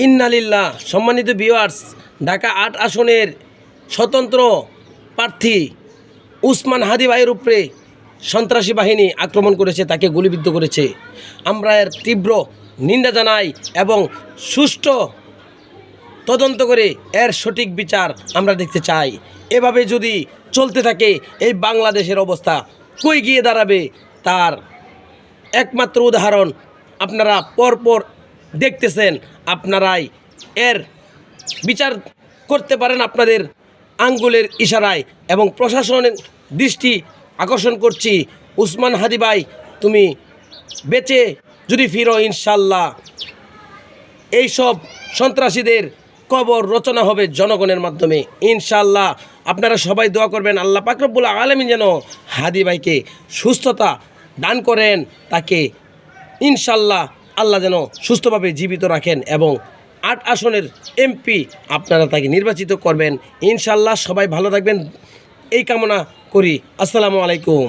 ইন্নালিল্লাহ। সম্মানিত ভিউয়ার্স, ঢাকা ৮ আসনের স্বতন্ত্র প্রার্থী উসমান হাদি ভাইয়ের উপরে সন্ত্রাসী বাহিনী আক্রমণ করেছে, তাকে গুলিবিদ্ধ করেছে। আমরা এর তীব্র নিন্দা জানাই এবং সুষ্ঠু তদন্ত করে এর সঠিক বিচার আমরা দেখতে চাই। এভাবে যদি চলতে থাকে এই বাংলাদেশের অবস্থা কই গিয়ে দাঁড়াবে তার একমাত্র উদাহরণ আপনারা পরপর দেখতেছেন। আপনারাই এর বিচার করতে পারেন আপনাদের আঙ্গুলের ইশারায়। এবং প্রশাসনের দৃষ্টি আকর্ষণ করছি, উসমান হাদি ভাই তুমি বেঁচে যদি ফিরো, ইনশাল্লাহ এইসব সন্ত্রাসীদের কবর রচনা হবে জনগণের মাধ্যমে, ইনশাল্লাহ। আপনারা সবাই দোয়া করবেন আল্লাহ পাক রব্বুল আলামিন যেন হাদি ভাইকে সুস্থতা দান করেন, তাকে ইনশাল্লাহ আল্লাহ যেন সুস্থভাবে জীবিত রাখেন এবং ৮ আসনের এমপি আপনারা তাকে নির্বাচিত করবেন, ইনশাল্লাহ। সবাই ভালো থাকবেন এই কামনা করি। আসসালামু আলাইকুম।